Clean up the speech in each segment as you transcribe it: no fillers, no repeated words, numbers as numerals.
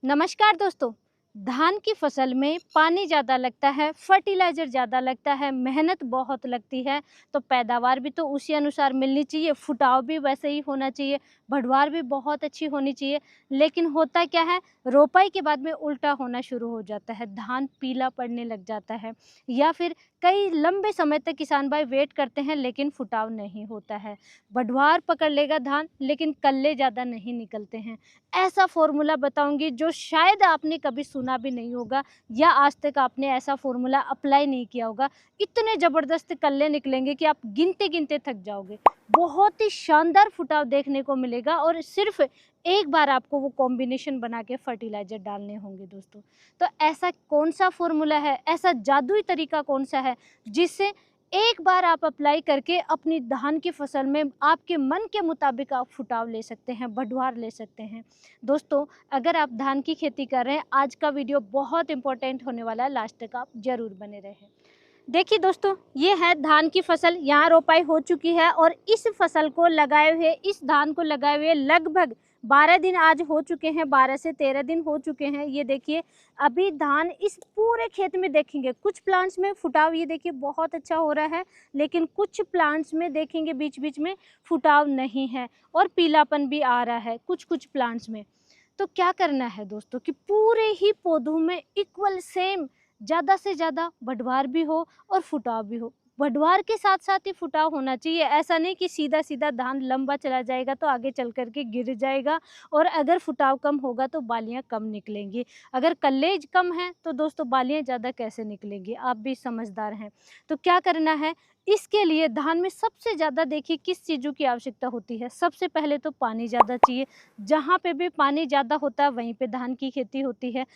नमस्कार दोस्तों। धान की फसल में पानी ज़्यादा लगता है, फर्टिलाइज़र ज़्यादा लगता है, मेहनत बहुत लगती है, तो पैदावार भी तो उसी अनुसार मिलनी चाहिए, फुटाव भी वैसे ही होना चाहिए, बढ़वार भी बहुत अच्छी होनी चाहिए। लेकिन होता क्या है, रोपाई के बाद में उल्टा होना शुरू हो जाता है, धान पीला पड़ने लग जाता है या फिर कई लंबे समय तक किसान भाई वेट करते हैं लेकिन फुटाव नहीं होता है। बढ़वार पकड़ लेगा धान लेकिन कल्ले ज़्यादा नहीं निकलते हैं। ऐसा फ़ॉर्मूला बताऊँगी जो शायद आपने कभी सुना भी नहीं होगा या आज तक आपने ऐसा फ़ॉर्मूला अप्लाई नहीं किया होगा। इतने ज़बरदस्त कल्ले निकलेंगे कि आप गिनते-गिनते थक जाओगे। बहुत ही शानदार फुटाव देखने को मिलेगा और सिर्फ़ एक बार आपको वो कॉम्बिनेशन बना के फर्टिलाइज़र डालने होंगे दोस्तों। तो ऐसा कौन-सा फ़ॉर्मूला है, ऐसा जादुई तरीका कौन-सा है जिससे एक बार आप अप्लाई करके अपनी धान की फसल में आपके मन के मुताबिक आप फुटाव ले सकते हैं, बढ़वार ले सकते हैं। दोस्तों, अगर आप धान की खेती कर रहे हैं, आज का वीडियो बहुत इम्पोर्टेंट होने वाला है, लास्ट तक आप ज़रूर बने रहें। देखिए दोस्तों, ये है धान की फसल, यहाँ रोपाई हो चुकी है और इस फसल को लगाए हुए, इस धान को लगाए हुए लगभग 12 दिन आज हो चुके हैं, 12 से 13 दिन हो चुके हैं। ये देखिए, अभी धान इस पूरे खेत में देखेंगे, कुछ प्लांट्स में फुटाव ये देखिए बहुत अच्छा हो रहा है, लेकिन कुछ प्लांट्स में देखेंगे बीच-बीच में फुटाव नहीं है और पीलापन भी आ रहा है कुछ-कुछ प्लांट्स में। तो क्या करना है दोस्तों कि पूरे ही पौधों में इक्वल सेम ज़्यादा से ज़्यादा बढ़वार भी हो और फुटाव भी हो। बढ़वार के साथ-साथ ही फुटाव होना चाहिए, ऐसा नहीं कि सीधा-सीधा धान लंबा चला जाएगा तो आगे चल कर के गिर जाएगा और अगर फुटाव कम होगा तो बालियाँ कम निकलेंगी। अगर कल्लेज कम है तो दोस्तों बालियाँ ज़्यादा कैसे निकलेंगी? आप भी समझदार हैं। तो क्या करना है, इसके लिए धान में सबसे ज़्यादा देखिए किस चीज़ों की आवश्यकता होती है? सबसे पहले तो पानी ज़्यादा चाहिए। जहाँ पे भी पानी ज़्यादा होता है वहीं पे धान की खेती होती है।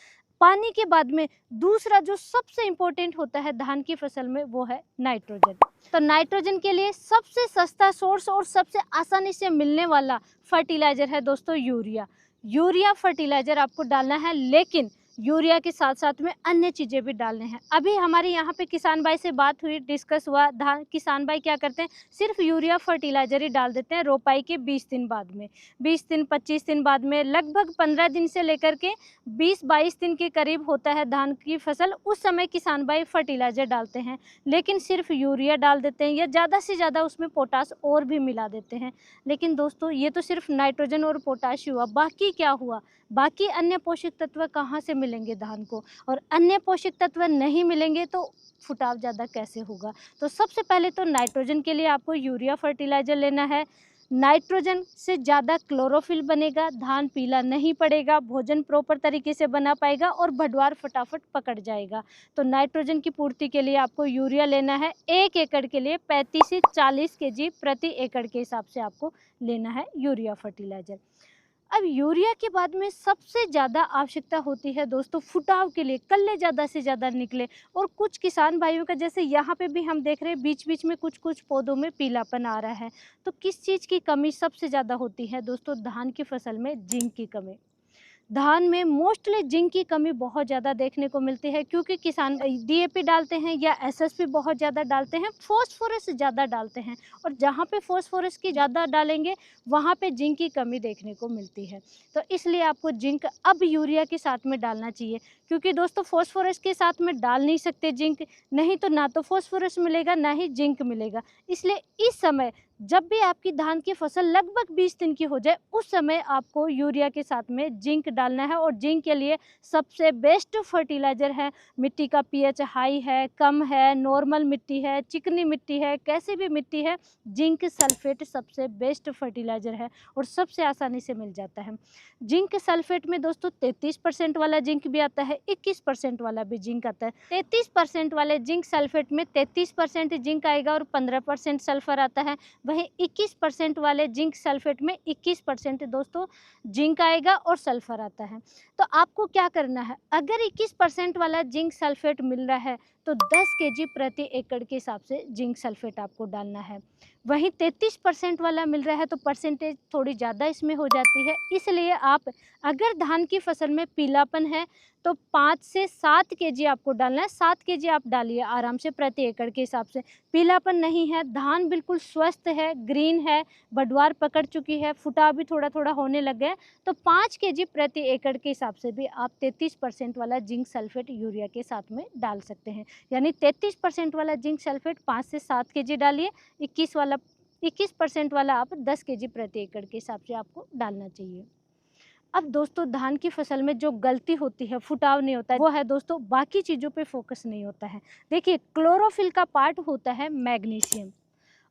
पानी के बाद में दूसरा जो सबसे इम्पोर्टेंट होता है धान की फसल में वो है नाइट्रोजन। तो नाइट्रोजन के लिए सबसे सस्ता सोर्स और सबसे आसानी से मिलने वाला फर्टिलाइज़र है दोस्तों यूरिया। यूरिया फर्टिलाइज़र आपको डालना है, लेकिन यूरिया के साथ-साथ में अन्य चीज़ें भी डालने हैं। अभी हमारे यहाँ पे किसान भाई से बात हुई, डिस्कस हुआ, किसान भाई क्या करते हैं, सिर्फ़ यूरिया फर्टिलाइज़र ही डाल देते हैं रोपाई के 20 दिन बाद में। 20 दिन, 25 दिन बाद में, लगभग 15 दिन से लेकर के 20-22 दिन के करीब होता है धान की फसल, उस समय किसान भाई फर्टिलाइज़र डालते हैं। लेकिन सिर्फ़ यूरिया डाल देते हैं या ज़्यादा से ज़्यादा उसमें पोटाश और भी मिला देते हैं। लेकिन दोस्तों, ये तो सिर्फ़ नाइट्रोजन और पोटाश ही हुआ, बाकी क्या हुआ? बाकी अन्य पोषक तत्व कहाँ से मिलेंगे धान को? और अन्य पोषक तत्व नहीं मिलेंगे तो फुटाव ज़्यादा कैसे होगा? तो सबसे पहले तो नाइट्रोजन के लिए आपको यूरिया फर्टिलाइज़र लेना है। नाइट्रोजन से ज़्यादा क्लोरोफिल बनेगा, धान पीला नहीं पड़ेगा, भोजन प्रॉपर तरीके से बना पाएगा और बढ़वार फटाफट पकड़ जाएगा। तो नाइट्रोजन की पूर्ति के लिए आपको यूरिया लेना है। 1 एकड़ के लिए 35 से 40 केजी प्रति एकड़ के हिसाब से आपको लेना है यूरिया फर्टिलाइज़र। अब यूरिया के बाद में सबसे ज़्यादा आवश्यकता होती है दोस्तों फुटाव के लिए, कल्ले ज़्यादा से ज़्यादा निकले। और कुछ किसान भाइयों का, जैसे यहाँ पे भी हम देख रहे हैं, बीच-बीच में कुछ-कुछ पौधों में पीलापन आ रहा है। तो किस चीज़ की कमी सबसे ज़्यादा होती है दोस्तों? धान की फसल में जिंक की कमी। धान में मोस्टली जिंक की कमी बहुत ज़्यादा देखने को मिलती है, क्योंकि किसान डीएपी डालते हैं या एसएसपी बहुत ज़्यादा डालते हैं, फास्फोरस ज़्यादा डालते हैं और जहाँ पे फास्फोरस की ज़्यादा डालेंगे वहाँ पे जिंक की कमी देखने को मिलती है। तो इसलिए आपको जिंक अब यूरिया के साथ में डालना चाहिए, क्योंकि दोस्तों फास्फोरस के साथ में डाल नहीं सकते जिंक, नहीं तो ना तो फास्फोरस मिलेगा ना ही जिंक मिलेगा। इसलिए इस समय जब भी आपकी धान की फसल लगभग 20 दिन की हो जाए, उस समय आपको यूरिया के साथ में जिंक डालना है। और जिंक के लिए सबसे बेस्ट फर्टिलाइज़र है, मिट्टी का पीएच हाई है, कम है, नॉर्मल मिट्टी है, चिकनी मिट्टी है, कैसी भी मिट्टी है, जिंक सल्फेट सबसे बेस्ट फर्टिलाइज़र है और सबसे आसानी से मिल जाता है। जिंक सल्फेट में दोस्तों 33% वाला जिंक भी आता है, 21% वाला भी जिंक आता है। 33% वाले जिंक सल्फेट में 33% जिंक आएगा और 15% सल्फर आता है। वहीं 21% वाले जिंक सल्फेट में 21% दोस्तों जिंक आएगा और सल्फर आता है। तो आपको क्या करना है, अगर 21% वाला जिंक सल्फेट मिल रहा है तो 10 केजी प्रति एकड़ के हिसाब से जिंक सल्फेट आपको डालना है। वहीं 33% वाला मिल रहा है तो परसेंटेज थोड़ी ज़्यादा इसमें हो जाती है। इसलिए आप, अगर धान की फसल में पीलापन है तो 5 से 7 केजी आपको डालना है। 7 केजी आप डालिए आराम से प्रति एकड़ के हिसाब से। पीलापन नहीं है, धान बिल्कुल स्वस्थ है, ग्रीन है, बढ़वार पकड़ चुकी है, फुटाव भी थोड़ा थोड़ा होने लग गया है, तो 5 केजी प्रति एकड़ के हिसाब से भी आप 33% वाला जिंक सल्फेट यूरिया के साथ में डाल सकते हैं। यानी 33% वाला जिंक सल्फेट 5 से 7 केजी डालिए, 21% वाला आप 10 केजी प्रति एकड़ के हिसाब से आपको डालना चाहिए। अब दोस्तों धान की फसल में जो गलती होती है, फुटाव नहीं होता है, वो है दोस्तों बाकी चीज़ों पे फोकस नहीं होता है। देखिए क्लोरोफिल का पार्ट होता है मैग्नीशियम,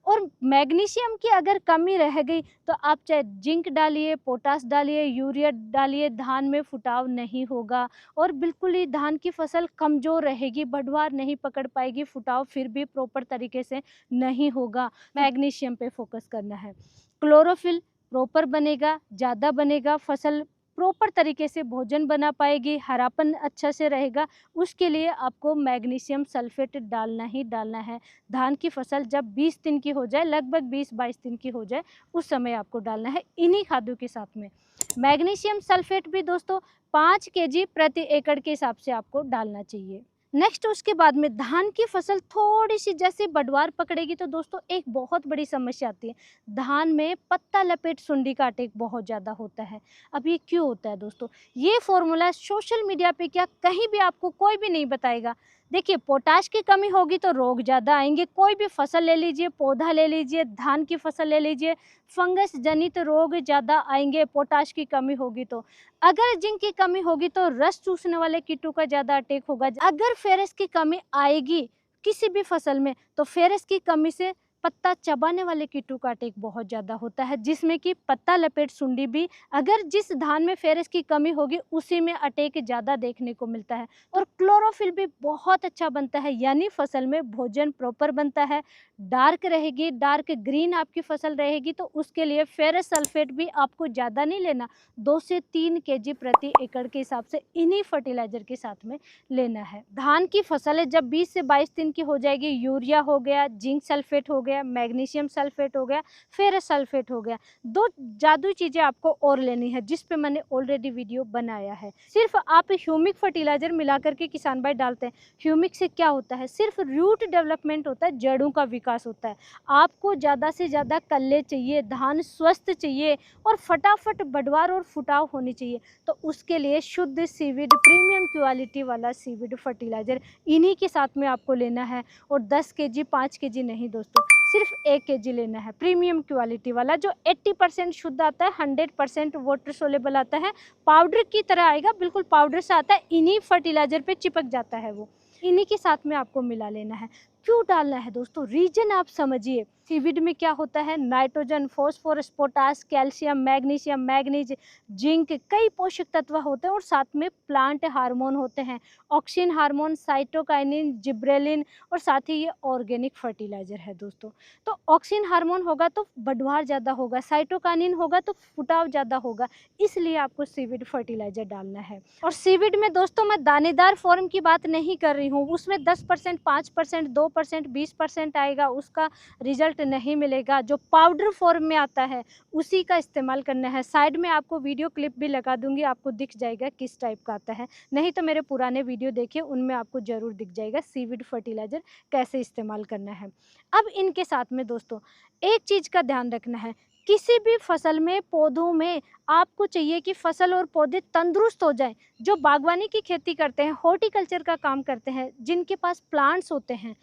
और मैग्नीशियम की अगर कमी रह गई तो आप चाहे जिंक डालिए, पोटास डालिए, यूरिया डालिए, धान में फुटाव नहीं होगा और बिल्कुल ही धान की फसल कमज़ोर रहेगी, बढ़वार नहीं पकड़ पाएगी, फुटाव फिर भी प्रॉपर तरीके से नहीं होगा। मैग्नीशियम पे फोकस करना है। क्लोरोफिल प्रॉपर बनेगा, ज़्यादा बनेगा, फसल प्रॉपर तरीके से भोजन बना पाएगी, हरापन अच्छा से रहेगा, उसके लिए आपको मैग्नीशियम सल्फेट डालना ही डालना है। धान की फसल जब 20 दिन की हो जाए, लगभग 20-22 दिन की हो जाए, उस समय आपको डालना है इन्हीं खादों के साथ में। मैग्नीशियम सल्फेट भी दोस्तों 5 केजी प्रति एकड़ के हिसाब से आपको डालना चाहिए। नेक्स्ट उसके बाद में धान की फसल थोड़ी सी जैसे बढ़वार पकड़ेगी तो दोस्तों एक बहुत बड़ी समस्या आती है, धान में पत्ता लपेट सुंडी का अटैक बहुत ज़्यादा होता है। अब ये क्यों होता है दोस्तों? ये फॉर्मूला सोशल मीडिया पे क्या कहीं भी आपको कोई भी नहीं बताएगा। देखिए पोटाश की कमी होगी तो रोग ज़्यादा आएंगे, कोई भी फसल ले लीजिए, पौधा ले लीजिए, धान की फसल ले लीजिए, फंगस जनित रोग ज़्यादा आएंगे पोटाश की कमी होगी तो। अगर जिंक की कमी होगी तो रस चूसने वाले कीटों का ज़्यादा अटैक होगा। अगर फेरस की कमी आएगी किसी भी फसल में तो फेरस की कमी से पत्ता चबाने वाले कीटों का अटैक बहुत ज़्यादा होता है, जिसमें कि पत्ता लपेट सुंडी भी, अगर जिस धान में फेरस की कमी होगी उसी में अटैक ज़्यादा देखने को मिलता है। और क्लोरोफिल भी बहुत अच्छा बनता है, यानी फसल में भोजन प्रॉपर बनता है, डार्क रहेगी, डार्क ग्रीन आपकी फसल रहेगी, तो उसके लिए फेरस सल्फेट भी आपको ज़्यादा नहीं लेना, 2 से 3 केजी प्रति एकड़ के हिसाब से इन्हीं फर्टिलाइजर के साथ में लेना है। धान की फसल है जब 20 से 22 दिन की हो जाएगी, यूरिया हो गया, जिंक सल्फेट हो गया, मैग्नीशियम सल्फेट हो गया, फेरस सल्फेट हो गया, 2 जादुई चीज़ें आपको और लेनी है जिस पे मैंने ऑलरेडी वीडियो बनाया है। सिर्फ आप ह्यूमिक फर्टिलाइजर मिला करके किसान भाई डालते हैं, ह्यूमिक से क्या होता है? सिर्फ रूट डेवलपमेंट होता है, जड़ों का विकास होता है। आपको ज़्यादा से ज़्यादा कल्ले चाहिए, धान स्वस्थ चाहिए और फटाफट बढ़वार और फुटाव होनी चाहिए, तो उसके लिए शुद्ध सीविड प्रीमियम क्वालिटी वाला सीविड फर्टिलाइजर इन्हीं के साथ में आपको लेना है। और 10 केजी 5 केजी नहीं दोस्तों, सिर्फ 1 केजी लेना है प्रीमियम क्वालिटी वाला, जो 80% शुद्ध आता है, 100% वाटर सोलेबल आता है, पाउडर की तरह आएगा, बिल्कुल पाउडर से आता है, इन्हीं फर्टिलाइजर पे चिपक जाता है वो, इन्हीं के साथ में आपको मिला लेना है। क्यों डालना है दोस्तों? रीजन आप समझिए। सीविड में क्या होता है? Nitrogen, phosphorus, potash, calcium, manganese, zinc, कई पोषक तत्व होते हैं और साथ में प्लांट हार्मोन होते हैं, ऑक्सिन हार्मोन, साइटोकाइनिन, जिब्रेलिन, और साथ ही ये ऑर्गेनिक फर्टिलाइजर है दोस्तों। तो ऑक्सिन हार्मोन होगा तो बढ़वार ज़्यादा होगा, साइटोकाइनिन होगा तो फुटाव ज़्यादा होगा, इसलिए आपको सीविड फर्टिलाइजर डालना है। और सीविड में दोस्तों मैं दानेदार फॉर्म की बात नहीं कर रही हूँ, उसमें 10%, 5%, 2%, 20% आएगा, उसका रिजल्ट नहीं मिलेगा। जो पाउडर फॉर्म में आता है उसी का इस्तेमाल करना है। साइड में आपको वीडियो क्लिप भी लगा दूंगी, आपको दिख जाएगा किस टाइप का आता है, नहीं तो मेरे पुराने वीडियो देखिए, उनमें आपको जरूर दिख जाएगा सीविड फर्टिलाइजर कैसे इस्तेमाल करना है। अब इनके साथ में दोस्तों एक चीज़ का ध्यान रखना है, किसी भी फसल में, पौधों में आपको चाहिए कि फसल और पौधे तंदुरुस्त हो जाएं। जो बागवानी की खेती करते हैं, हॉर्टिकल्चर का काम करते हैं, जिनके पास प्लांट्स होते हैं,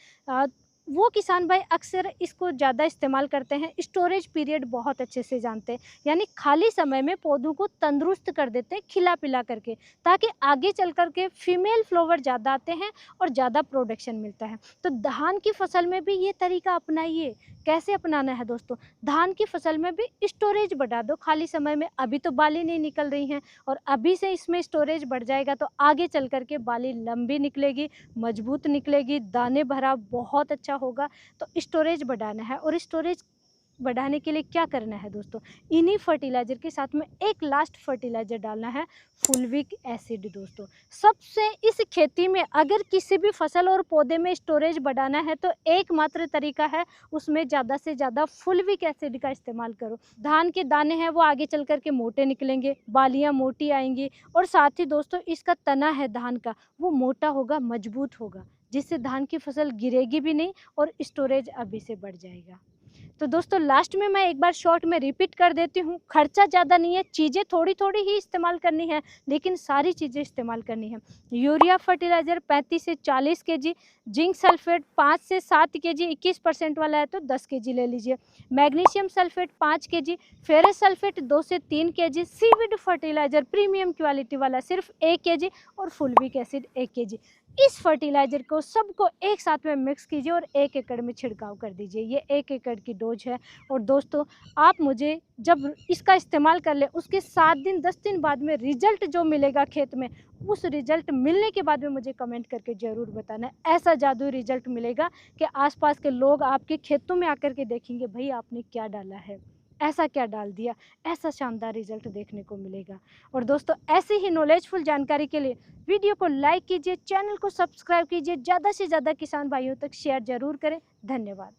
वो किसान भाई अक्सर इसको ज़्यादा इस्तेमाल करते हैं, स्टोरेज पीरियड बहुत अच्छे से जानते हैं, यानी खाली समय में पौधों को तंदुरुस्त कर देते हैं खिला पिला करके, ताकि आगे चल कर के फीमेल फ्लावर ज़्यादा आते हैं और ज़्यादा प्रोडक्शन मिलता है। तो धान की फसल में भी ये तरीका अपनाइए। कैसे अपनाना है दोस्तों? धान की फसल में भी स्टोरेज बढ़ा दो खाली समय में, अभी तो बाली नहीं निकल रही हैं और अभी से इसमें स्टोरेज बढ़ जाएगा तो आगे चल कर के बाली लंबी निकलेगी, मजबूत निकलेगी, दाने भरा बहुत अच्छा होगा। तो स्टोरेज बढ़ाना है, और स्टोरेज बढ़ाने के लिए क्या करना है दोस्तों? इन्हीं फर्टिलाइजर के साथ में एक लास्ट फर्टिलाइजर डालना है, फुल्विक एसिड दोस्तों। सबसे इस खेती में अगर किसी भी फसल और पौधे में स्टोरेज बढ़ाना है तो एकमात्र तरीका है, उसमें ज़्यादा से ज़्यादा फुल्विक एसिड का इस्तेमाल करो। धान के दाने हैं वो आगे चल कर के मोटे निकलेंगे, बालियाँ मोटी आएंगी, और साथ ही दोस्तों इसका तना है धान का, वो मोटा होगा, मजबूत होगा, जिससे धान की फसल गिरेगी भी नहीं और स्टोरेज अभी से बढ़ जाएगा। तो दोस्तों लास्ट में मैं एक बार शॉर्ट में रिपीट कर देती हूँ, खर्चा ज़्यादा नहीं है, चीज़ें थोड़ी थोड़ी ही इस्तेमाल करनी है, लेकिन सारी चीज़ें इस्तेमाल करनी है। यूरिया फर्टिलाइज़र 35 से 40 केजी, जिंक सल्फेट 5 से 7 केजी, 21% वाला है तो 10 केजी ले लीजिए। Magnesium sulphate 5 KG, ferrous sulphate 2 से 3 KG, seaweed fertiliser premium quality वाला सिर्फ 1 केजी और फुलविक एसिड 1 केजी। इस फर्टिलाइज़र को सबको एक साथ में मिक्स कीजिए और 1 एकड़ में छिड़काव कर दीजिए। ये 1 एकड़ की डोज है। और दोस्तों आप मुझे जब इसका इस्तेमाल कर लें उसके 7 दिन 10 दिन बाद में रिज़ल्ट जो मिलेगा खेत में, उस रिज़ल्ट मिलने के बाद में मुझे कमेंट करके ज़रूर बताना। ऐसा जादुई रिज़ल्ट मिलेगा कि आसपास के लोग आपके खेतों में आकर के देखेंगे, भाई आपने क्या डाला है, ऐसा क्या डाल दिया, ऐसा शानदार रिज़ल्ट देखने को मिलेगा। और दोस्तों ऐसी ही नॉलेजफुल जानकारी के लिए वीडियो को लाइक कीजिए, चैनल को सब्सक्राइब कीजिए, ज़्यादा से ज़्यादा किसान भाइयों तक शेयर ज़रूर करें। धन्यवाद।